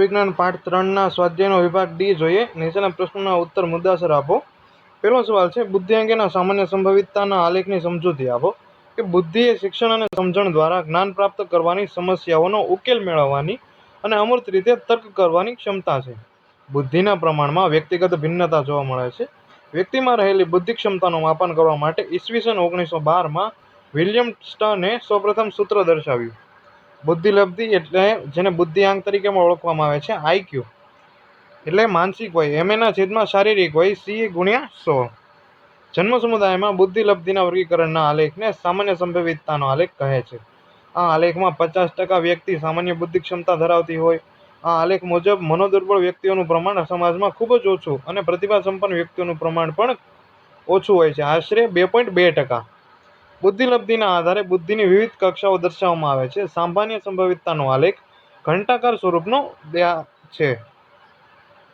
વિજ્ઞાન પાઠ 3 સ્વાધ્યાયનો વિભાગ ડી જોઈએ। નીચેના પ્રશ્નોના ઉત્તર મુદ્દાસર આપો। પહેલો સવાલ છે, બુદ્ધિ અંગેના સામાન્ય સંભવિતતાના આલેખની સમજૂતી આપો કે બુદ્ધિ એ શિક્ષણ અને સમજણ દ્વારા જ્ઞાન પ્રાપ્ત કરવાની, સમસ્યાઓનો ઉકેલ મેળવવાની અને અમૂર્ત રીતે તર્ક કરવાની ક્ષમતા છે। બુદ્ધિના પ્રમાણમાં વ્યક્તિગત ભિન્નતા જોવા મળે છે। વ્યક્તિમાં રહેલી બુદ્ધિ ક્ષમતાનું માપન કરવા માટે ઈસવીસન 1912માં વિલિયમ સ્ટર્ને સૌપ્રથમ સૂત્ર દર્શાવ્યું। બુદ્ધિલબ્ધિ એટલે જેને બુદ્ધિઆંક તરીકે ઓળખવામાં આવે છે, આઈક્યુ એટલે માનસિક વય, એમએના શારીરિક વય C/100। જન્મ સમુદાયમાં બુદ્ધિલબ્ધિના વર્ગીકરણના આલેખને સામાન્ય સંભવિતતાનો આલેખ કહે છે। આ આલેખમાં 50% વ્યક્તિ સામાન્ય બુદ્ધિ ક્ષમતા ધરાવતી હોય। આ આલેખ મુજબ મનોદુર્બળ વ્યક્તિઓનું પ્રમાણ સમાજમાં ખૂબ જ ઓછું અને પ્રતિભા સંપન્ન વ્યક્તિઓનું પ્રમાણ પણ ઓછું હોય છે, આશરે 2.2%। બુદ્ધિલબ્ધિના આધારે બુદ્ધિની વિવિધ કક્ષાઓ દર્શાવવામાં આવે છે। સામાન્ય સંભવિતતાનો આલેખ ઘંટાકાર સ્વરૂપનો છે।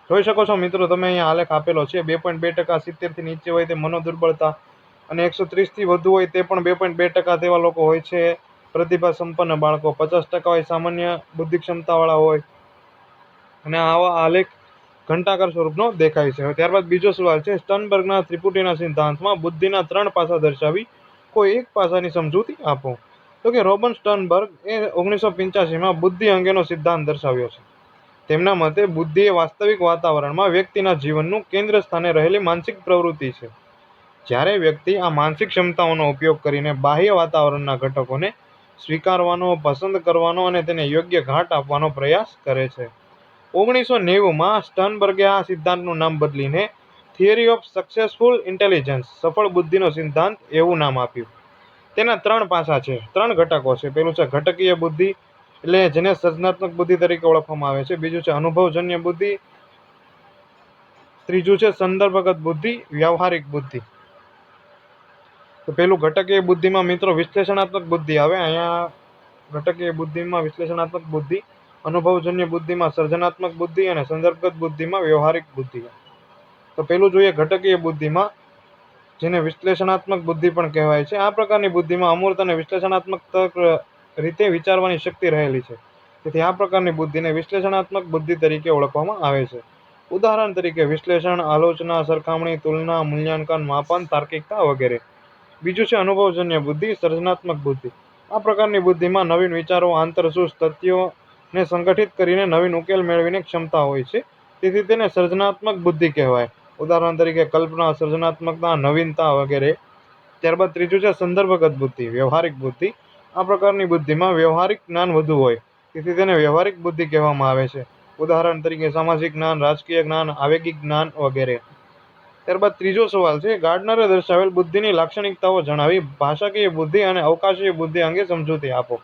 જોઈ શકો છો મિત્રો, તમે અહીંયા આલેખ આપેલો છે। 2.2% 70 થી નીચે હોય તે મનોદુર્બળતા, અને 130 થી વધુ હોય તે પણ 2.2% તેવા લોકો હોય છે પ્રતિભા સંપન્ન બાળકો। 50% હોય સામાન્ય બુદ્ધિ ક્ષમતાવાળા હોય, અને આવા આલેખ ઘંટાકાર સ્વરૂપનો દેખાય છે। ત્યારબાદ બીજો સવાલ છે, સ્ટર્નબર્ગના ત્રિપુટીના સિદ્ધાંતમાં બુદ્ધિના 3 પાસા દર્શાવી કોઈ એક પાસાની સમજૂતી આપો। તો કે રોબર્ટ સ્ટર્નબર્ગ એ 1985માં બુદ્ધિ અંગેનો સિદ્ધાંત દર્શાવ્યો છે। તેમના મતે બુદ્ધિ એ વાસ્તવિક વાતાવરણમાં વ્યક્તિના જીવનનું કેન્દ્ર સ્થાને રહેલી માનસિક પ્રવૃત્તિ છે। જ્યારે વ્યક્તિ આ માનસિક ક્ષમતાઓનો ઉપયોગ કરીને બાહ્ય વાતાવરણના ઘટકોને સ્વીકારવાનો, પસંદ કરવાનો અને તેને યોગ્ય ઘાટ આપવાનો પ્રયાસ કરે છે। 1990માં સ્ટર્નબર્ગે આ સિદ્ધાંતનું નામ બદલીને થિયરી ઓફ સક્સેસફુલ ઇન્ટેલિજન્સ, સફળ બુદ્ધિનો સિદ્ધાંત એવું નામ આપ્યું। તેના 3 પાસા છે, 3 ઘટકો છે। પેલું છે ઘટકીય બુદ્ધિ, એટલે જેને સર્જનાત્મક બુદ્ધિ તરીકે ઓળખવામાં આવે છે। બીજું છે અનુભવજન્ય બુદ્ધિ। ત્રીજું છે સંદર્ભગત બુદ્ધિ, વ્યવહારિક બુદ્ધિ। તો પેલું ઘટકીય બુદ્ધિમાં મિત્રો વિશ્લેષણાત્મક બુદ્ધિ આવે। અહીંયા ઘટકીય બુદ્ધિમાં વિશ્લેષણાત્મક બુદ્ધિ, અનુભવજન્ય બુદ્ધિમાં સર્જનાત્મક બુદ્ધિ અને સંદર્ભગત બુદ્ધિમાં વ્યવહારિક બુદ્ધિ। તો પેલું જોઈએ ઘટકીય બુદ્ધિમાં, જેને વિશ્લેષણાત્મક બુદ્ધિ પણ કહેવાય છે। આ પ્રકારની બુદ્ધિમાં અમૂર્ત અને વિશ્લેષણાત્મક તર્ક રીતે વિચારવાની શક્તિ રહેલી છે। તેથી આ પ્રકારની બુદ્ધિને વિશ્લેષણાત્મક બુદ્ધિ તરીકે ઓળખવામાં આવે છે। ઉદાહરણ તરીકે વિશ્લેષણ, આલોચના, સરખામણી, તુલના, મૂલ્યાંકન, માપન, તાર્કિકતા વગેરે। બીજું છે અનુભવજન્ય બુદ્ધિ, સર્જનાત્મક બુદ્ધિ। આ પ્રકારની બુદ્ધિમાં નવીન વિચારો, આંતરસૂઝ તથ્યોને સંગઠિત કરીને નવીન ઉકેલ મેળવીને ક્ષમતા હોય છે, તેથી તેને સર્જનાત્મક બુદ્ધિ કહેવાય। ઉદાહરણ તરીકે કલ્પના, સર્જનાત્મકતા, નવીનતા વગેરે। ત્યારબાદ ત્રીજું છે સંદર્ભગત બુદ્ધિ, વ્યવહારિક બુદ્ધિ। આ પ્રકારની બુદ્ધિમાં વ્યવહારિક જ્ઞાન વધુ હોય, તેથી તેને વ્યવહારિક બુદ્ધિ કહેવામાં આવે છે। ઉદાહરણ તરીકે સામાજિક જ્ઞાન, રાજકીય જ્ઞાન, આવેગિક જ્ઞાન વગેરે। ત્યારબાદ ત્રીજો સવાલ છે, ગાર્ડનરે દર્શાવેલ બુદ્ધિની લાક્ષણિકતાઓ જણાવી ભાષાકીય બુદ્ધિ અને અવકાશીય બુદ્ધિ અંગે સમજૂતી આપો।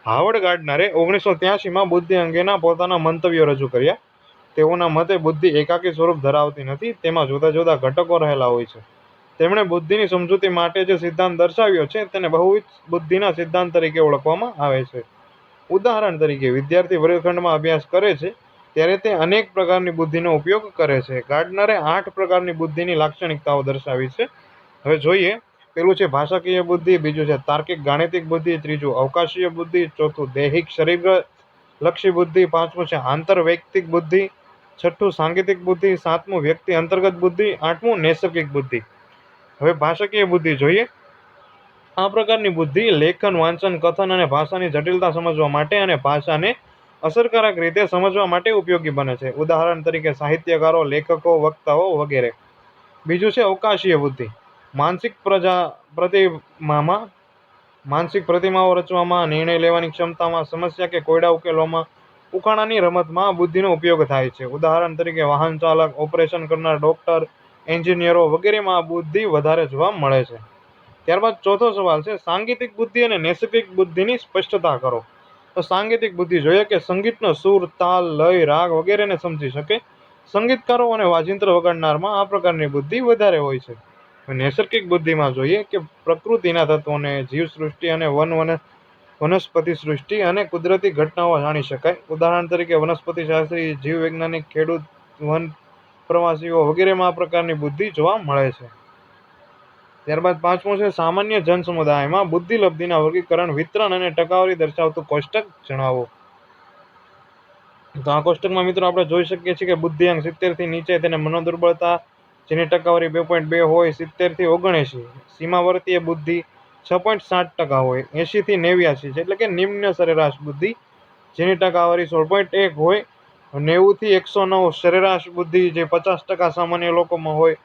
હાવર્ડ ગાર્ડનરે 1983માં બુદ્ધિ અંગેના પોતાના મંતવ્યો રજૂ કર્યા। તેઓના મતે બુદ્ધિ એકાકી સ્વરૂપ ધરાવતી નથી, તેમાં જુદા જુદા ઘટકો રહેલા હોય છે। તેમણે બુદ્ધિની સમજૂતી માટે જે સિદ્ધાંત દર્શાવ્યો છે તેને બહુવિધ બુદ્ધિના સિદ્ધાંત તરીકે ઓળખવામાં આવે છે। ઉદાહરણ તરીકે વિદ્યાર્થી વર્ગખંડમાં અભ્યાસ કરે છે ત્યારે તે અનેક પ્રકારની બુદ્ધિનો ઉપયોગ કરે છે। ગાર્ડનરે 8 પ્રકારની બુદ્ધિની લાક્ષણિકતાઓ દર્શાવી છે। હવે જોઈએ, પેલું છે ભાષાકીય બુદ્ધિ, બીજું છે તાર્કિક ગાણિતિક બુદ્ધિ, ત્રીજું અવકાશીય બુદ્ધિ, ચોથું દૈહિક શરીરલક્ષી બુદ્ધિ, પાંચમું છે આંતરવૈયક્તિક બુદ્ધિ, છઠ્ઠું સાંગીતિક બુદ્ધિ, સાતમું વ્યક્તિ અંતર્ગત બુદ્ધિ, આઠમું નૈસર્ગિક બુદ્ધિ। હવે ભાષાકીય બુદ્ધિ જોઈએ। આ પ્રકારની બુદ્ધિ લેખન, વાંચન, કથન અને ભાષાની જટિલતા સમજવા માટે અને ભાષાને અસરકારક રીતે સમજવા માટે ઉપયોગી બને છે। ઉદાહરણ તરીકે સાહિત્યકારો, લેખકો, વક્તાઓ વગેરે। બીજું છે અવકાશીય બુદ્ધિ, માનસિક પ્રતિમાઓ રચવામાં, નિર્ણય લેવાની ક્ષમતામાં, સમસ્યા કે કોયડા ઉકેલવામાં, ઉખાણાની રમતમાં આ બુદ્ધિનો ઉપયોગ થાય છે। ઉદાહરણ તરીકે વાહન ચાલક, ઓપરેશન કરનાર ડોક્ટર, એન્જિનિયરો વગેરેમાં આ બુદ્ધિ વધારે જોવા મળે છે। ત્યારબાદ ચોથો સવાલ છે, સાંગીતિક બુદ્ધિ અને નૈસર્ગિક બુદ્ધિની સ્પષ્ટતા કરો। તો સાંગીતિક બુદ્ધિ જોઈએ કે સંગીતનો સૂર, તાલ, લય, રાગ વગેરેને સમજી શકે। સંગીતકારો અને વાજિંત્ર વગાડનારમાં આ પ્રકારની બુદ્ધિ વધારે હોય છે। નૈસર્ગિક બુદ્ધિમાં જોઈએ કે પ્રકૃતિના તત્વોને, જીવસૃષ્ટિ અને વનસ્પતિ સૃષ્ટિ અને કુદરતી ઘટનાઓ જાણી શકાય। ઉદાહરણ તરીકે વનસ્પતિશાસ્ત્રી, જીવવૈજ્ઞાનિક, ખેડૂત, વન પ્રવાસીઓ વગેરેમાં આ પ્રકારની બુદ્ધિ જોવા મળે છે। ત્યારબાદ પાંચમું છે સામાન્ય જન સમુદાયમાં બુદ્ધિલબ્ધિના વર્ગીકરણ, વિતરણ અને ટકાવારી દર્શાવતું કોષ્ટક જણાવો। તો આ કોષ્ટકમાં મિત્રો આપણે જોઈ શકીએ છીએ કે બુદ્ધિઆંક 70 થી નીચે, તેને મનોદુર્બળતા જેની ટકાવારી 2.2 હોય, 70 થી 79, સીમાવર્તીય બુદ્ધિ 6.7% હોય, 80 થી 89 છે એટલે કે નિમ્ન સરેરાશ બુદ્ધિ જેની ટકાવારી 16.1 હોય, 90 થી 109 સરેરાશ બુદ્ધિ જે 50% સામાન્ય લોકોમાં હોય,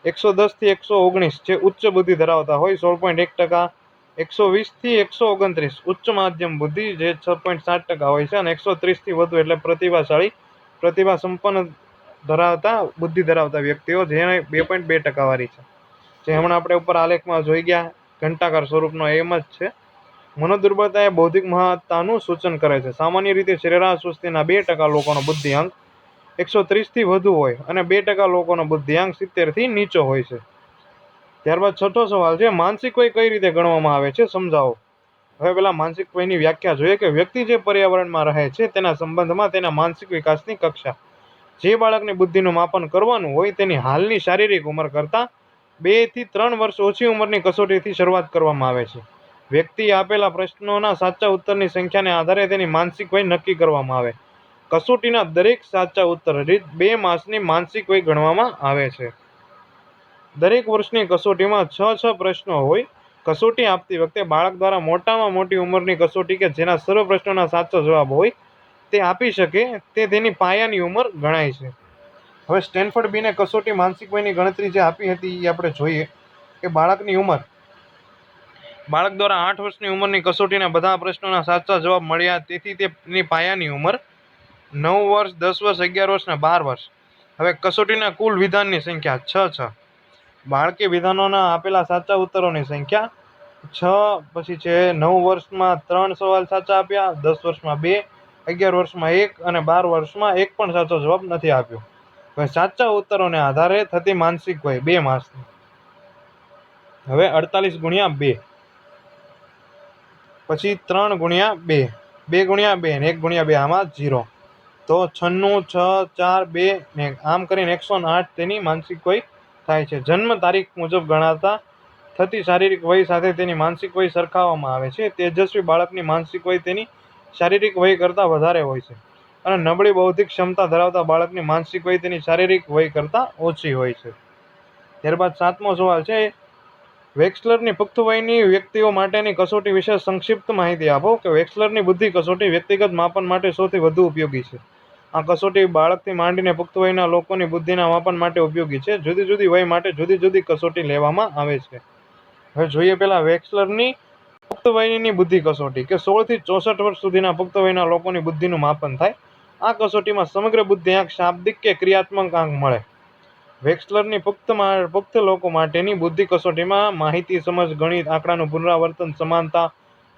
110 થી 119 જે ઉચ્ચ બુદ્ધિ ધરાવતા હોય 16.1%, 120 થી 129 ઉચ્ચ માધ્યમ બુદ્ધિ જે 6.7% હોય છે, અને 130 થી વધુ એટલે પ્રતિભાશાળી પ્રતિભા સંપન્ન બુદ્ધિ ધરાવતા વ્યક્તિઓ જેને 2.2 ટકાવારી છે, જે હમણાં આપણે ઉપર આલેખમાં જોઈ ગયા ઘંટાકાર સ્વરૂપનો એમ જ છે. મનોદુર્બળતા એ બૌદ્ધિક મહત્તાનું સૂચન કરે છે. સામાન્ય રીતે સરેરાશ વસ્તીના 2% લોકોનો બુદ્ધિઆંક 130 થી વધુ હોય અને 2% લોકોનો બુદ્ધિઆંક 70 થી નીચો હોય છે. ત્યારબાદ છઠ્ઠો સવાલ છે, માનસિક વય કઈ રીતે ગણવામાં આવે છે, સમજાવો. હવે પેલા માનસિક વયની વ્યાખ્યા જોઈએ કે વ્યક્તિ જે પર્યાવરણમાં રહે છે તેના સંબંધમાં તેના માનસિક વિકાસની કક્ષા. જે બાળકની બુદ્ધિનું માપન કરવાનું હોય તેની હાલની શારીરિક ઉંમર કરતાં 2 થી 3 વર્ષ ઓછી ઉંમરની કસોટીથી શરૂઆત કરવામાં આવે છે. વ્યક્તિ આપેલા પ્રશ્નોના સાચા ઉત્તરની સંખ્યાને આધારે તેની માનસિક વય નક્કી કરવામાં આવે. કસોટીના દરેક સાચા ઉત્તર દીઠ 2 માસની માનસિક વય ગણવામાં આવે છે. દરેક વર્ષની કસોટીમાં 6 પ્રશ્નો હોય. કસોટી આપતી વખતે બાળક દ્વારા મોટામાં મોટી ઉંમરની કસોટી કે જેના સર્વ પ્રશ્નોના સાચો જવાબ હોય તે આપી શકે તે તેની પાયાની ઉંમર ગણાય છે. હવે સ્ટેનફોર્ડ બીને કસોટી માનસિક વયની ગણતરી જે આપી હતી એ આપણે જોઈએ કે બાળકની ઉંમર, બાળક દ્વારા 8 વર્ષની ઉંમરની કસોટીના બધા પ્રશ્નોના સાચા જવાબ મળ્યા, તેથી તેની પાયાની ઉંમર 9 વર્ષ, 10 વર્ષ, 11 વર્ષ અને 12 વર્ષ. હવે કસોટીના કુલ વિધાનની સંખ્યા 6. બાળકે વિધાનોના આપેલા સાચા ઉત્તરોની સંખ્યા 6, પછી છે 9 વર્ષમાં 3 સવાલ સાચા આપ્યા, 10 વર્ષમાં 2, 11 વર્ષમાં 1 અને 12 વર્ષમાં 1 પણ સાચો જવાબ નથી આપ્યો. હવે સાચા ઉત્તરોને આધારે થતી માનસિક વય 2 માસની. હવે 48 ગુણ્યા 2, પછી 3 ગુણ્યા 2, 2 ગુણ્યા 2 ને 1 ગુણ્યા 2, આમાં 0. તો 96, 6, 4, 2 ને આમ કરીને 108 તેની માનસિક વય થાય છે. જન્મ તારીખ મુજબ ગણાતા થતી શારીરિક વય સાથે તેની માનસિક વય સરખાવવામાં આવે છે. તેજસ્વી બાળકની માનસિક વય તેની શારીરિક વય કરતાં વધારે હોય છે, અને નબળી બૌદ્ધિક ક્ષમતા ધરાવતા બાળકની માનસિક વય તેની શારીરિક વય કરતાં ઓછી હોય છે. ત્યારબાદ 7મો સવાલ છે, વેક્સલરની પુખ્ત વયની વ્યક્તિઓ માટેની કસોટી વિશે સંક્ષિપ્ત માહિતી આપો. કે વેક્સલરની બુદ્ધિ કસોટી વ્યક્તિગત માપન માટે સૌથી વધુ ઉપયોગી છે. આ કસોટી બાળકથી માંડીને પુખ્ત વયના લોકોની બુદ્ધિના માપન માટે ઉપયોગી છે. જુદી જુદી વય માટે જુદી જુદી કસોટી લેવામાં આવે છે. હવે જોઈએ પેલા વેક્સલરની પુખ્ત વયની બુદ્ધિ કસોટી કે 16 થી 64 વર્ષ સુધીના પુખ્ત વયના લોકોની બુદ્ધિનું માપન થાય. આ કસોટીમાં સમગ્ર બુદ્ધિઆંક, શાબ્દિક કે ક્રિયાત્મક આંક મળે. વેક્સલરની પુખ્ત લોકો માટેની બુદ્ધિ કસોટીમાં માહિતી, સમજ, ગણિત, આંકડાનું પુનરાવર્તન, સમાનતા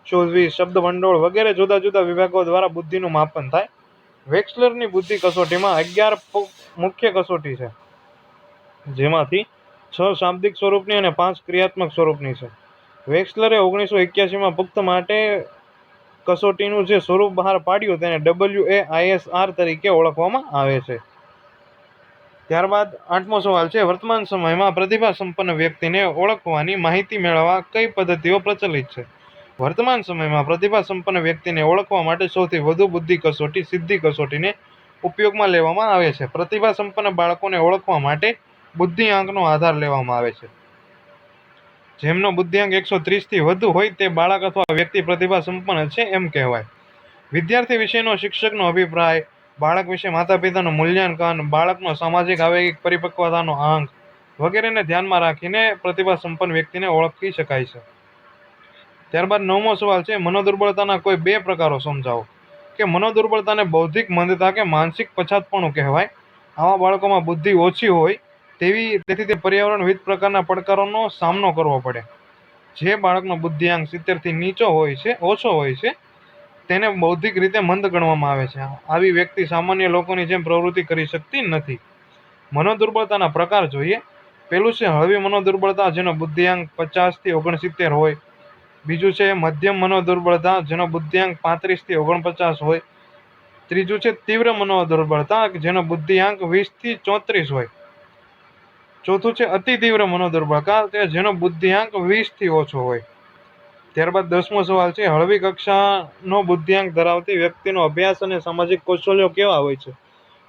શોધવી, શબ્દ ભંડોળ વગેરે જુદા જુદા વિભાગો દ્વારા બુદ્ધિનું માપન થાય. વેક્સલરની બુદ્ધિ કસોટીમાં 11 મુખ્ય કસોટી છે, જેમાંથી 6 શાબ્દિક સ્વરૂપની અને 5 ક્રિયાત્મક સ્વરૂપની છે. વેક્સલરે 1981માં પુખ્ત માટે કસોટીનું જે સ્વરૂપ બહાર પાડ્યું તેને WAISR તરીકે ઓળખવામાં આવે છે. ત્યારબાદ 8મો સવાલ છે, વર્તમાન સમયમાં પ્રતિભા સંપન્ન વ્યક્તિને ઓળખવાની માહિતી મેળવવા કઈ પદ્ધતિઓ પ્રચલિત છે. વર્તમાન સમયમાં પ્રતિભા સંપન્ન વ્યક્તિને ઓળખવા માટે સૌથી વધુ બુદ્ધિ કસોટી સિદ્ધિ કસોટીને ઉપયોગમાં લેવામાં આવે છે. પ્રતિભા સંપન્ન બાળકોને ઓળખવા માટે બુદ્ધિઆંકનો આધાર લેવામાં આવે છે. જેમનો બુદ્ધિઆંક 130 થી વધુ હોય તે બાળક અથવા વ્યક્તિ પ્રતિભા સંપન્ન છે એમ કહેવાય. વિદ્યાર્થી વિશેનો શિક્ષકનો અભિપ્રાય, બાળક વિશે માતા પિતાનું મૂલ્યાંકન, બાળકનો સામાજિક આવેગિક પરિપક્વતાનો આંક વગેરેને ધ્યાનમાં રાખીને પ્રતિભા સંપન્ન વ્યક્તિને ઓળખી શકાય છે. ત્યારબાદ 9મો સવાલ છે, મનોદુર્બળતાના કોઈ 2 પ્રકારો સમજાવો. કે મનોદુર્બળતાને બૌદ્ધિક મંદતા કે માનસિક પછાતપણું કહેવાય. આવા બાળકોમાં બુદ્ધિ ઓછી હોય તેથી તે પર્યાવરણ વિવિધ પ્રકારના પડકારોનો સામનો કરવો પડે. જે બાળકનો બુદ્ધિઆંક 70 થી ઓછો હોય છે તેને બૌદ્ધિક રીતે મંદ ગણવામાં આવે છે. આવી વ્યક્તિ સામાન્ય લોકોની જેમ પ્રવૃત્તિ કરી શકતી નથી. મનોદુર્બળતાના પ્રકાર જોઈએ. પેલું છે હળવી મનોદુર્બળતા, જેનો બુદ્ધિઆંક 50 થી 69 હોય. બીજું છે મધ્યમ મનોદુર્બળતા, જેનો બુદ્ધિઆંક 35 થી 49 હોય. ત્રીજું છે તીવ્ર મનોદુર્બળતા, જેનો બુદ્ધિઆંક 20 થી 34 હોય. ચોથું છે અતિ તીવ્ર મનોદુર્બળતા, જેનો બુદ્ધિઆંક 20 થી ઓછો હોય. ત્યારબાદ 10મો સવાલ છે, હળવી કક્ષાનો બુદ્ધિઆંક ધરાવતી વ્યક્તિનો અભ્યાસ અને સામાજિક કૌશલ્યો કેવા હોય છે?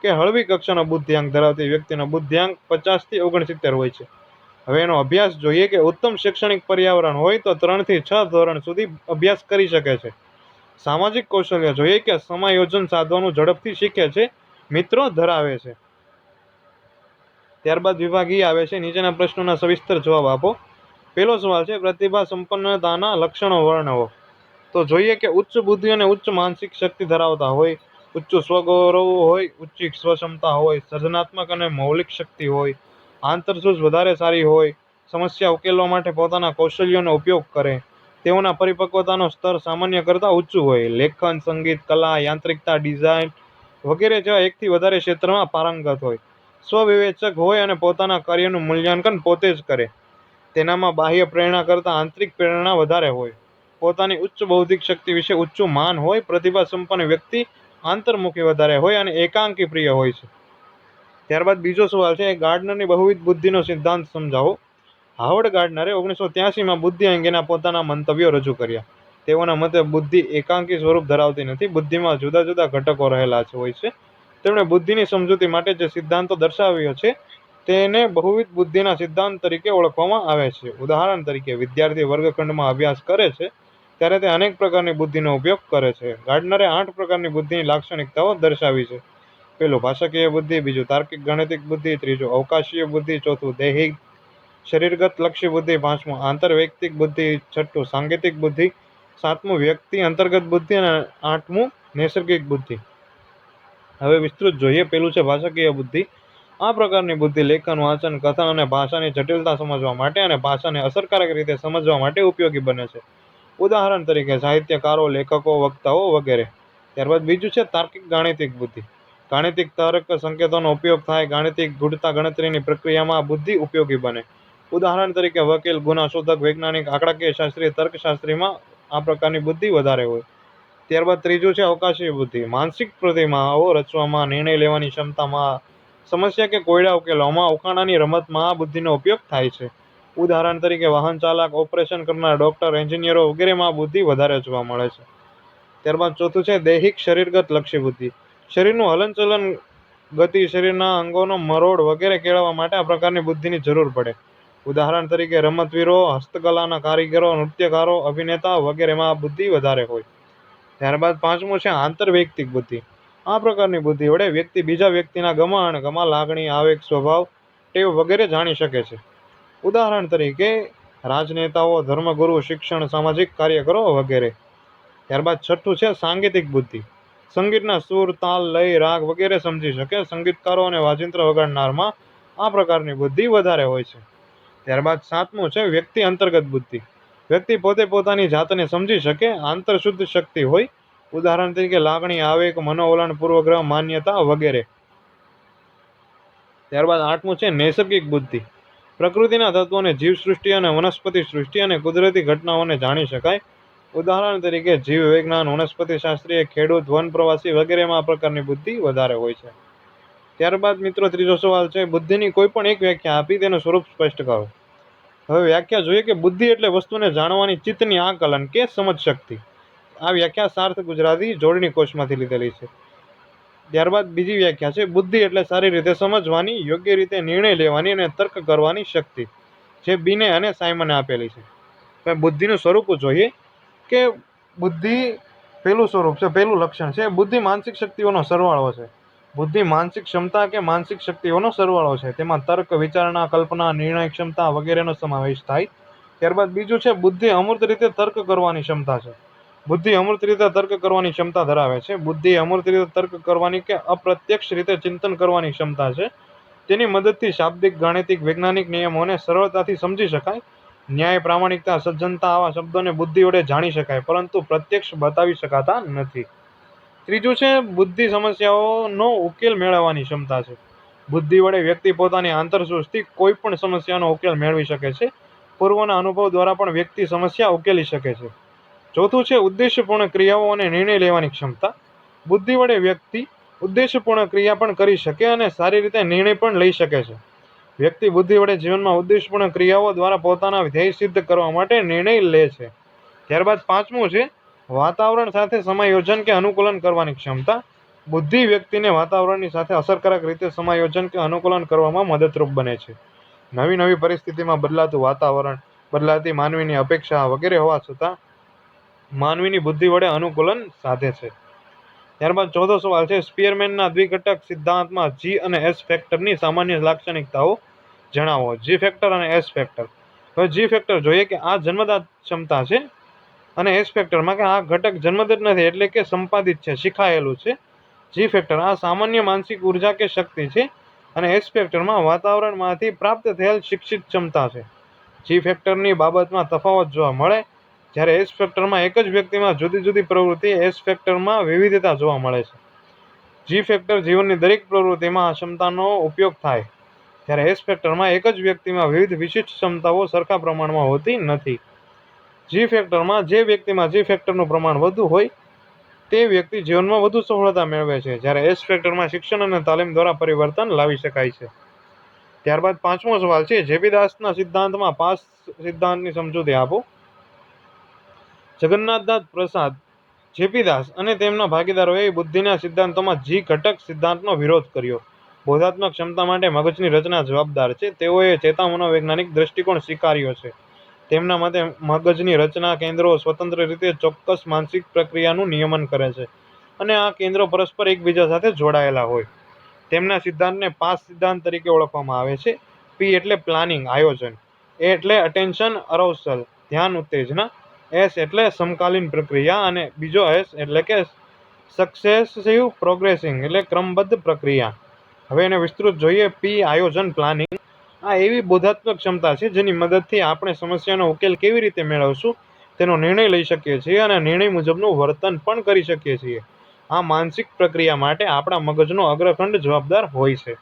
કે હળવી કક્ષાનો બુદ્ધિઆંક ધરાવતી વ્યક્તિનો બુદ્ધિઆંક 50 થી 69 હોય છે. હવે એનો અભ્યાસ જોઈએ કે ઉત્તમ શૈક્ષણિક પર્યાવરણ હોય તો 3 થી 6 ધોરણ સુધી અભ્યાસ કરી શકે છે. સામાજિક કૌશલ્ય જોઈએ કે સમાયોજન સાધવાનું ઝડપથી શીખે છે, મિત્રો ધરાવે છે. ત્યારબાદ વિભાગ ઈ આવે છે, નીચેના પ્રશ્નોના સવિસ્તર જવાબ આપો. પહેલો સવાલ છે, પ્રતિભા સંપન્નતાના લક્ષણો વર્ણવો. તો જોઈએ કે ઉચ્ચ બુદ્ધિ અને ઉચ્ચ માનસિક શક્તિ ધરાવતા હોય, ઉચ્ચ સ્વગૌરવ હોય, ઉચ્ચ સ્વક્ષમતા હોય, સર્જનાત્મક અને મૌલિક શક્તિ હોય, આંતરસૂઝ વધારે સારી હોય, સમસ્યા ઉકેલવા માટે પોતાના કૌશલ્યોનો ઉપયોગ કરે, તેઓના પરિપક્વતાનો સ્તર સામાન્ય કરતાં ઊંચું હોય, લેખન, સંગીત, કલા, યાંત્રિકતા, ડિઝાઇન વગેરે જેવા એકથી વધારે ક્ષેત્રમાં પારંગત હોય, સ્વવિવેચક હોય અને પોતાના કાર્યનું મૂલ્યાંકન પોતે જ કરે, તેનામાં બાહ્ય પ્રેરણા કરતાં આંતરિક પ્રેરણા વધારે હોય, પોતાની ઉચ્ચ બૌદ્ધિક શક્તિ વિશે ઊંચું માન હોય, પ્રતિભા સંપન્ન વ્યક્તિ આંતરમુખી વધારે હોય અને એકાંકી પ્રિય હોય છે. ત્યારબાદ બીજો સવાલ છે, ગાર્ડનરની બહુવિધ બુદ્ધિનો સિદ્ધાંત સમજાવો. હાવર્ડ ગાર્ડનરે 1983માં બુદ્ધિ અંગેના પોતાના મંતવ્યો રજૂ કર્યા. તેઓના મતે બુદ્ધિ એકાંકી સ્વરૂપ ધરાવતી નથી, બુદ્ધિમાં જુદા જુદા ઘટકો રહેલા હોય છે. તેમણે બુદ્ધિની સમજૂતી માટે જે સિદ્ધાંતો દર્શાવ્યો છે તેને બહુવિધ બુદ્ધિના સિદ્ધાંત તરીકે ઓળખવામાં આવે છે. ઉદાહરણ તરીકે, વિદ્યાર્થી વર્ગખંડમાં અભ્યાસ કરે છે ત્યારે તે અનેક પ્રકારની બુદ્ધિનો ઉપયોગ કરે છે. ગાર્ડનરે 8 પ્રકારની બુદ્ધિની લાક્ષણિકતાઓ દર્શાવી છે. પેલું ભાષાકીય બુદ્ધિ, બીજું તાર્કિક ગાણિતિક બુદ્ધિ, ત્રીજું અવકાશીય બુદ્ધિ, ચોથું દૈહિક શરીરગત લક્ષી બુદ્ધિ, પાંચમું આંતરવૈયક્તિક બુદ્ધિ, છઠ્ઠું સાંગીતિક બુદ્ધિ, સાતમું વ્યક્તિ અંતર્ગત બુદ્ધિ અને આઠમું નૈસર્ગિક બુદ્ધિ. હવે વિસ્તૃત જોઈએ. પેલું છે ભાષાકીય બુદ્ધિ. આ પ્રકારની બુદ્ધિ લેખન, વાંચન, કથન અને ભાષાની જટિલતા સમજવા માટે અને ભાષાને અસરકારક રીતે સમજવા માટે ઉપયોગી બને છે. ઉદાહરણ તરીકે સાહિત્યકારો, લેખકો, વક્તાઓ વગેરે. ત્યારબાદ બીજું છે તાર્કિક ગાણિતિક બુદ્ધિ. ગાણિતિક તર્ક સંકેતોનો ઉપયોગ થાય, ગાણિતિક ગૂઢતા ગણતરીની પ્રક્રિયામાં બુદ્ધિ ઉપયોગી બને. ઉદાહરણ તરીકે વકીલ, ગુનાશોધક, વૈજ્ઞાનિક, આંકડાકીય શાસ્ત્રી, તર્કશાસ્ત્રીમાં આ પ્રકારની બુદ્ધિ વધારે હોય. ત્યારબાદ ત્રીજું છે અવકાશીય બુદ્ધિ. માનસિક પ્રતિમાઓ રચવામાં, નિર્ણય લેવાની ક્ષમતામાં, સમસ્યા કે કોયડા ઉકેલવામાં, ઉખાણાની રમતમાં આ બુદ્ધિનો ઉપયોગ થાય છે. ઉદાહરણ તરીકે વાહન ચાલક, ઓપરેશન કરનાર ડોક્ટર, એન્જિનિયરો વગેરેમાં બુદ્ધિ વધારે જોવા મળે છે. ત્યારબાદ ચોથું છે દૈહિક શરીરગત લક્ષી બુદ્ધિ. શરીરનું હલનચલન, ગતિ, શરીરના અંગોનો મરોડ વગેરે કેળવવા માટે આ પ્રકારની બુદ્ધિની જરૂર પડે. ઉદાહરણ તરીકે રમતવીરો, હસ્તકલાના કારીગરો, નૃત્યકારો, અભિનેતા વગેરેમાં આ બુદ્ધિ વધારે હોય. ત્યારબાદ પાંચમું છે આંતરવૈયક્તિક બુદ્ધિ. આ પ્રકારની બુદ્ધિ વડે વ્યક્તિ બીજા વ્યક્તિના ગમા, લાગણી, આવેગ, સ્વભાવ, ટેવ વગેરે જાણી શકે છે. ઉદાહરણ તરીકે રાજનેતાઓ, ધર્મગુરુ, શિક્ષણ, સામાજિક કાર્યકરો વગેરે. ત્યારબાદ છઠ્ઠું છે સાંગીતિક બુદ્ધિ. સંગીતના સૂર, તાલ, લય, રાગ વગેરે સમજી શકે. સંગીતકારો અને વાજિંત્ર વગાડનારમાં આ પ્રકારની બુદ્ધિ વધારે હોય છે. ત્યારબાદ સાતમું છે વ્યક્તિ અંતર્ગત બુદ્ધિ. વ્યક્તિ પોતે પોતાની જાતને સમજી શકે, આંતરશુદ્ધ શક્તિ હોય. ઉદાહરણ તરીકે લાગણી, આવેગ, મનોવલણ, પૂર્વગ્રહ, માન્યતા વગેરે. ત્યારબાદ આઠમું છે નૈસર્ગિક બુદ્ધિ. પ્રકૃતિના તત્વોને, જીવસૃષ્ટિ અને વનસ્પતિ સૃષ્ટિ અને કુદરતી ઘટનાઓને જાણી શકાય. ઉદાહરણ તરીકે જીવ વિજ્ઞાન, વનસ્પતિ શાસ્ત્રીય, ખેડૂત, વન પ્રવાસી વગેરેમાં આ પ્રકારની બુદ્ધિ વધારે હોય છે. ત્યારબાદ મિત્રો ત્રીજો સવાલ છે, બુદ્ધિની કોઈ પણ એક વ્યાખ્યા આપી તેનું સ્વરૂપ સ્પષ્ટ કરો. હવે વ્યાખ્યા જોઈએ કે બુદ્ધિ એટલે વસ્તુને જાણવાની ચિત્તની આકલન કે સમજ શક્તિ. આ વ્યાખ્યા સાર્થ ગુજરાતી જોડણી કોષમાંથી લીધેલી છે. ત્યારબાદ બીજી વ્યાખ્યા છે, બુદ્ધિ એટલે સારી રીતે સમજવાની, યોગ્ય રીતે નિર્ણય લેવાની અને તર્ક કરવાની શક્તિ, જે બીને અને સાયમને આપેલી છે. હવે બુદ્ધિનું સ્વરૂપ જોઈએ કે બુદ્ધિ પહેલું સ્વરૂપ છે, પહેલું લક્ષણ છે, બુદ્ધિ માનસિક શક્તિઓનો સરવાળો છે. બુદ્ધિ માનસિક ક્ષમતા કે માનસિક શક્તિઓનો સરવાળો છે. તેમાં તર્ક, વિચારણા, કલ્પના, નિર્ણય ક્ષમતા વગેરેનો સમાવેશ થાય. ત્યારબાદ બીજું છે, બુદ્ધિ અમૂર્ત રીતે તર્ક કરવાની ક્ષમતા છે. બુદ્ધિ અમૂર્ત રીતે તર્ક કરવાની ક્ષમતા ધરાવે છે. બુદ્ધિ અમૂર્ત રીતે તર્ક કરવાની કે અપ્રત્યક્ષ રીતે ચિંતન કરવાની ક્ષમતા છે. તેની મદદથી શાબ્દિક, ગાણિતિક, વૈજ્ઞાનિક નિયમોને સરળતાથી સમજી શકાય. ન્યાય, પ્રામાણિકતા, સજ્જનતા આવા શબ્દોને બુદ્ધિ વડે જાણી શકાય, પરંતુ પ્રત્યક્ષ બતાવી શકાતા નથી. ત્રીજું છે બુદ્ધિ સમસ્યાઓનો ઉકેલ મેળવવાની ક્ષમતા છે. બુદ્ધિ વડે વ્યક્તિ પોતાની આંતરસૂઝથી કોઈ પણ સમસ્યાનો ઉકેલ મેળવી શકે છે. પૂર્વના અનુભવ દ્વારા પણ વ્યક્તિ સમસ્યા ઉકેલી શકે છે. ચોથું છે ઉદ્દેશ્યપૂર્ણ ક્રિયાઓ અને નિર્ણય લેવાની ક્ષમતા. બુદ્ધિ વડે વ્યક્તિ ઉદ્દેશ્યપૂર્ણ ક્રિયા પણ કરી શકે અને સારી રીતે નિર્ણય પણ લઈ શકે છે. વ્યક્તિ બુદ્ધિ વડે જીવનમાં ઉદ્દેશ્યપૂર્ણ ક્રિયાઓ દ્વારા પોતાના ધ્યેય સિદ્ધ કરવા માટે નિર્ણય લે છે. ત્યારબાદ પાંચમું છે વાતાવરણ સાથે સમાયોજન કે અનુકૂલન કરવાની ક્ષમતા. બુદ્ધિ વ્યક્તિને વાતાવરણની સાથે અસરકારક રીતે સમાયોજન કે અનુકૂલન કરવામાં મદદરૂપ બને છે. નવી નવી પરિસ્થિતિમાં બદલાતું વાતાવરણ, બદલાતી માનવીની અપેક્ષા વગેરે હોવા છતાં માનવીની બુદ્ધિ વડે અનુકૂલન સાધે છે. ત્યારબાદ 14 સવાલ છે સ્પીયરમેનના દ્વિઘટક સિદ્ધાંતમાં જી અને એસ ફેક્ટરની સામાન્ય લાક્ષણિકતાઓ જણાવો. જી ફેક્ટર અને એસ ફેક્ટર. હવે જી ફેક્ટર જોઈએ કે આ જન્મજાત ક્ષમતા છે અને એસ ફેક્ટરમાં કે આ ઘટક જન્મજાત નથી એટલે કે સંપાદિત છે, શીખાયેલું છે. જી ફેક્ટર આ સામાન્ય માનસિક ઉર્જા કે શક્તિ છે અને એસ ફેક્ટરમાં વાતાવરણમાંથી પ્રાપ્ત થયેલ શિક્ષિત ક્ષમતા છે. જી ફેક્ટરની બાબતમાં તફાવત જોવા મળે. જ્યારે એસ ફેક્ટરમાં એક જ વ્યક્તિમાં જુદી જુદી પ્રવૃત્તિ, એસ ફેક્ટરમાં વિવિધતા જોવા મળે છે. જી ફેક્ટર જીવનની દરેક પ્રવૃત્તિમાં આ ક્ષમતાનો ઉપયોગ થાય, જ્યારે એસ ફેક્ટરમાં એક જ વ્યક્તિમાં વિવિધ વિશિષ્ટ ક્ષમતાઓ સરખા પ્રમાણમાં હોતી નથી. જી ફેક્ટરમાં જે વ્યક્તિમાં જી ફેક્ટરનું પ્રમાણ વધુ હોય તે વ્યક્તિ જીવનમાં વધુ સફળતા મેળવે છે, જ્યારે એસ ફેક્ટરમાં શિક્ષણ અને તાલીમ દ્વારા પરિવર્તન લાવી શકાય છે. ત્યારબાદ પાંચમો સવાલ છે જેપી દાસના સિદ્ધાંતમાં 5 સિદ્ધાંતની સમજૂતી આપો. જગન્નાથદાસ પ્રસાદ, જેપી દાસ અને તેમના ભાગીદારોએ બુદ્ધિના સિદ્ધાંતોમાં જી ઘટક સિદ્ધાંતનો વિરોધ કર્યો. બોધાત્મક ક્ષમતા માટે મગજની રચના જવાબદાર છે. તેઓએ ચેતા મનોવૈજ્ઞાનિક દ્રષ્ટિકોણ સ્વીકાર્યો છે. તેમના મતે મગજની રચના કેન્દ્રો સ્વતંત્ર રીતે ચોક્કસ માનસિક પ્રક્રિયાનું નિયમન કરે છે અને આ કેન્દ્રો પરસ્પર એકબીજા સાથે જોડાયેલા હોય. તેમના સિદ્ધાંતને 5 સિદ્ધાંત તરીકે ઓળખવામાં આવે છે. પી એટલે પ્લાનિંગ, આયોજન. એ એટલે અટેન્શન અરાઉસલ, ધ્યાન ઉત્તેજના. એસ એટલે સમકાલીન પ્રક્રિયા અને બીજો એસ એટલે કે સક્સેસિવ પ્રોગ્રેસિંગ એટલે ક્રમબદ્ધ પ્રક્રિયા. હવે એને વિસ્તૃત જોઈએ. પી આયોજન, પ્લાનિંગ. આ એવી બોધાત્મક ક્ષમતા છે જેની મદદથી આપણે સમસ્યાનો ઉકેલ કેવી રીતે મેળવશું તેનો નિર્ણય લઈ શકીએ છીએ અને નિર્ણય મુજબનું વર્તન પણ કરી શકીએ છીએ. આ માનસિક પ્રક્રિયા માટે આપણા મગજનો અગ્રખંડ જવાબદાર હોય છે.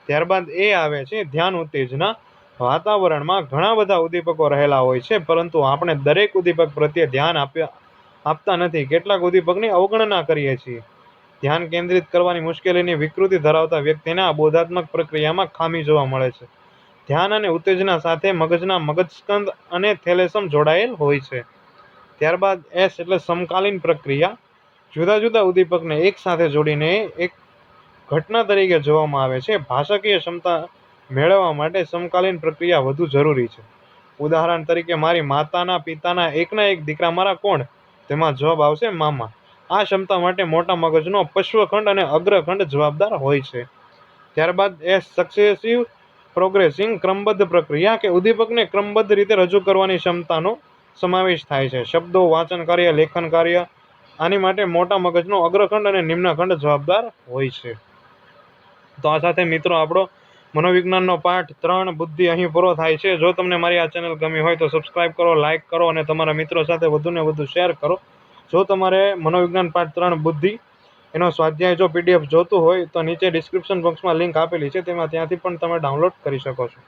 ત્યારબાદ એ આવે છે ધ્યાન ઉત્તેજના. વાતાવરણમાં ઘણા બધા ઉદ્દીપકો રહેલા હોય છે, પરંતુ આપણે દરેક ઉદ્દીપક પ્રત્યે ધ્યાન આપતા નથી. કેટલાક ઉદ્દીપકની અવગણના કરીએ છીએ. ધ્યાન કેન્દ્રિત કરવાની મુશ્કેલીની વિકૃતિ ધરાવતા વ્યક્તિને આ બોધાત્મક પ્રક્રિયામાં ખામી જોવા મળે છે. ધ્યાન અને ઉત્તેજના સાથે મગજના મગજસ્કંદ અને થેલેસમ જોડાયેલ હોય છે. ત્યારબાદ એસ એટલે સમકાલીન પ્રક્રિયા. જુદા જુદા ઉદ્દીપકને એક સાથે જોડીને એક ઘટના તરીકે જોવામાં આવે છે. ભાષાકીય ક્ષમતા મેળવવા માટે સમકાલીન પ્રક્રિયા વધુ જરૂરી છે. ઉદાહરણ તરીકે મારી માતાના પિતાના એકના એક દીકરા મારા કોણ? તેમાં જવાબ આવશે મામા. આ ક્ષમતા માટે મોટા મગજનો પશ્વખંડ અને અગ્રખંડ જવાબદાર હોય છે. ત્યારબાદ એસ સક્સેસિવ પ્રોગ્રેસિંગ, ક્રમબદ્ધ પ્રક્રિયા કે ઉદ્દીપકને ક્રમબદ્ધ રીતે રજૂ કરવાની ક્ષમતાનો સમાવેશ થાય છે. શબ્દો, વાંચન કાર્ય, લેખન કાર્ય. આની માટે મોટા મગજનો અગ્રખંડ અને નિમ્નખંડ જવાબદાર હોય છે. તો આ સાથે મિત્રો આપણો મનોવિજ્ઞાનનો પાઠ 3 બુદ્ધિ અહીં પૂરો થાય છે. જો તમને મારી આ ચેનલ ગમી હોય તો સબસ્ક્રાઇબ કરો, લાઇક કરો અને તમારા મિત્રો સાથે વધુને વધુ શેર કરો. જો તમારે મનોવિજ્ઞાન પાઠ 3 બુદ્ધિ એનો સ્વાધ્યાય જો પીડીએફ જોતું હોય તો નીચે ડિસ્ક્રિપ્શન બોક્સમાં લિંક આપેલી છે, ત્યાંથી પણ તમે ડાઉનલોડ કરી શકો છો.